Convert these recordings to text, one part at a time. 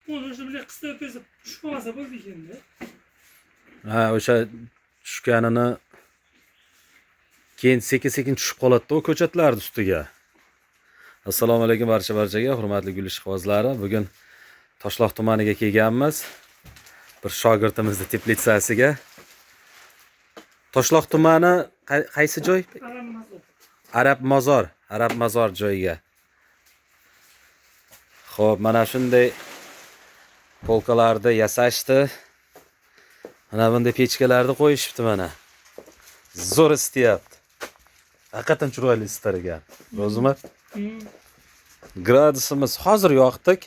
Onu şöyle qisqa o'tsa tushib qolsa bo'ldi ekanda. Ha, o'sha tushganini keyin sekin-sekin tushib qoladi-da o ko'chatlarning ustiga. Assalomu alaykum barchaga, hurmatli gul ishqibozlari. Bugun Toshloq tumaniga kelganmiz. Bir shogirdimizni teplitsasiga. Toshloq tumani qaysi joy? Arab Mozor joyiga. Xo'p, mana shunday polkalarni yasashdi. Mana bunday pechkalarni qo'yishibdi mana. Zo'r istayapti. Haqiqatan chiroyli istargan. Ro'zmat. Gradusimiz hozir yoqdik.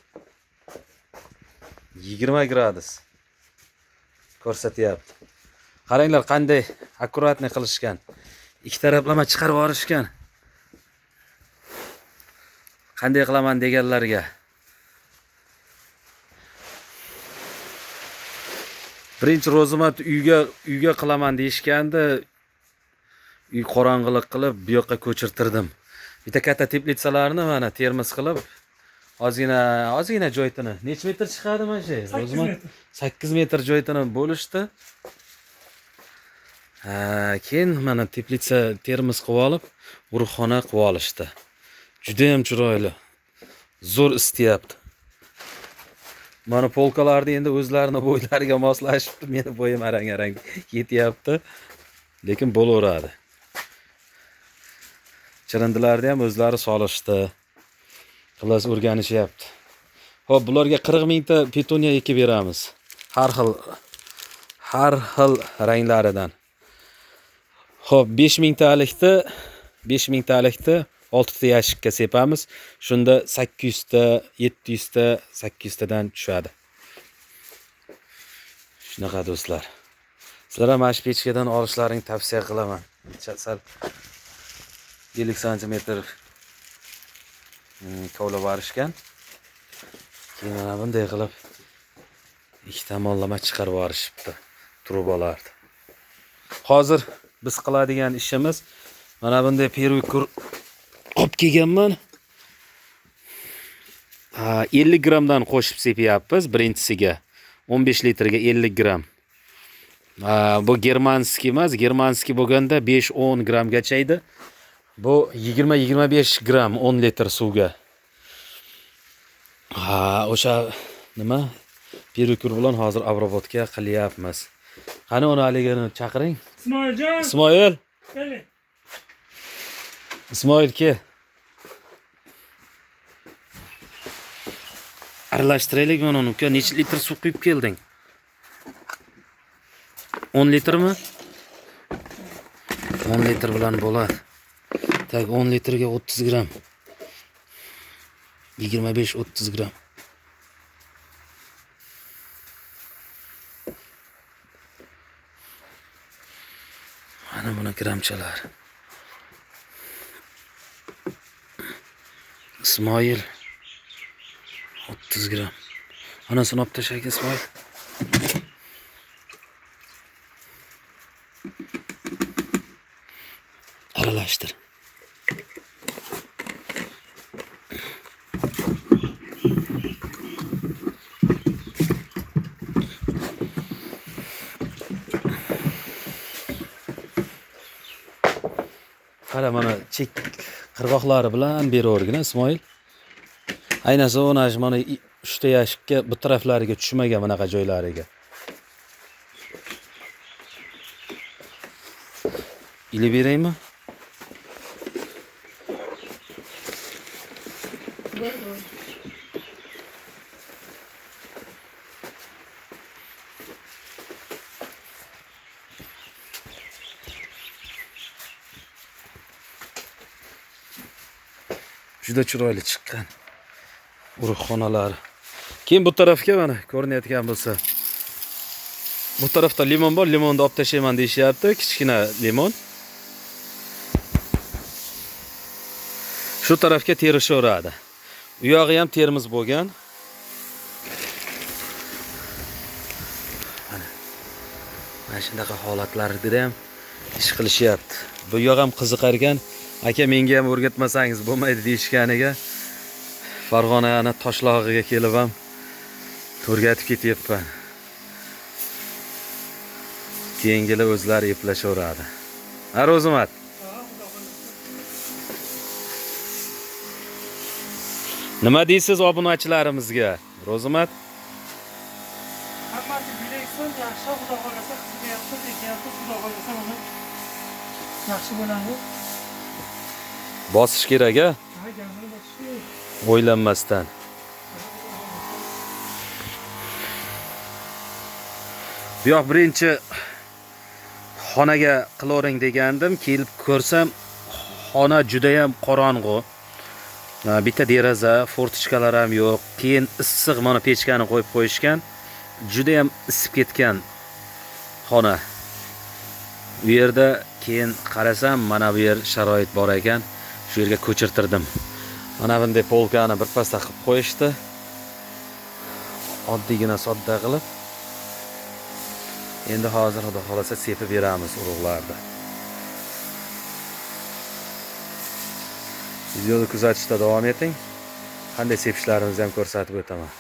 20 gradus ko'rsatyapti. Qaranglar qanday akkuratni qilishgan. Ikki taraflama chiqarib yuborishgan. Qanday qilaman deganlarga. Birinchi Ro'zmat uyga qilaman deyishganda, uy qorong'ilik qilib, bu yoqqa ko'chirtirdim. Bitta katta teplitsalarni mana termos qilib, ozgina joytini. Necha metr chiqadi mana shu? Ro'zmat 8 metr joytini bo'lishdi. Keyin mana teplitsa termos qilib olib, urug'xona qilib olishdi. Juda ham chiroyli. Zo'r istayapti. Mana polkalarni endi o'zlarining bo'ylariga moslashibdi. Meni bo'yim arang-arang yetyapti. Lekin bo'laveradi. Chirindilarni ham o'zlari solishdi. Xullas o'rganishyapti. Xo'p, bularga 40 mingta petuniya ekib beramiz. Har xil ranglaridan. Xo'p, 5 mingtalikni 6 ta yashikka sepamiz. Shunda 800 ta, 700 ta, 800 tadan tushadi. Shunaqa do'stlar. Sizlar ham mana shu pechkadan olishlaringni tavsiya qilaman. Sal 50 cm kovlab borishgan. Keyin mana bunday qilib ikki tomonlama chiqarib yuborishibdi trubalarni. Hozir biz qiladigan ishimiz mana bunday perukur olib kelganman. 50 gramdan qo'shib sepyapmiz birinchisiga. 15 litrga 50 gram. Bu germanskiy emas, germanskiy bo'lganda 5-10 gramgacha edi. Bu 20-25 gram 10 litr suvga. O'sha nima? Perukur bilan hozir obrobotka qilyapmiz. Qani uni haligini chaqiring. Ismoiljon. Ismoil. Keling. Ismoil ke. Aralashtiraylik mana uni. Uka, necha litr suv quyib kelding? 10 litrmi? 10 litr bilan bo'ladi. Tak 10 litrga 30 gram. 25-30 gram. Mana buni gramchalar. Ismoil 30 gram. Ana sinab tashlaylik Ismoil. Aralashtir. Qara mana chek qirg'oqlari bilan beravergin Ismoil. Aynasi mana 3 ta yashikka bu taraflariga tushmagan bunaqa joylariga. Ilib beraymi? Juda chiroyli chiqqan urug'xonalar. Keyin bu tarafga mana ko'rinayotgan bo'lsa, bu tarafda limon bor, limonni olib tashlayman deyishyapti, kichkina limon. Shu tarafga terishaveradi. U yog'i ham termiz bo'lgan. Mana shunaqa holatlarda ham ish qilishyapti. Bu yoq ham qiziqargan. Aka, menga ham o'rgatmasangiz bo'lmaydi deyishganiga Farg'ona Toshloqqa kelib ham To'rgatib ketyapman. Keyingilar o'zlari eplashaveradi. Ha, Ro'zimat. Ha, xudo xohlasa. Nima deysiz obunachilarimizga? Ro'zimat? Hammasi bilakson yaxshi, xudo xohlasa qilyapti, ekyapti, xudo xohlasa mana yaxshi bo'ladi. Bosish kerak a? Ha, gazini bosish. O'ylanmasdan. Bu yoq birinchi xonaga qilavering degandim, kelib ko'rsam xona juda ham qorong'u. Bitta deraza, fortichkalar ham yo'q. Keyin issiq mana pechkani qo'yib qo'yishgan. Juda ham isib ketgan xona. Bu yerda keyin qarasam, mana bu yer sharoit bor ekan. Shu yerga ko'chirtirdim. Mana bunday polkani birpasda qilib qo'yishdi. Oddiygina sodda qilib. Endi hozir xudo xolasa sepib beramiz urug'larni. Videoni kuzatishda davom eting. Qanday sepishlaringizni ham ko'rsatib o'taman.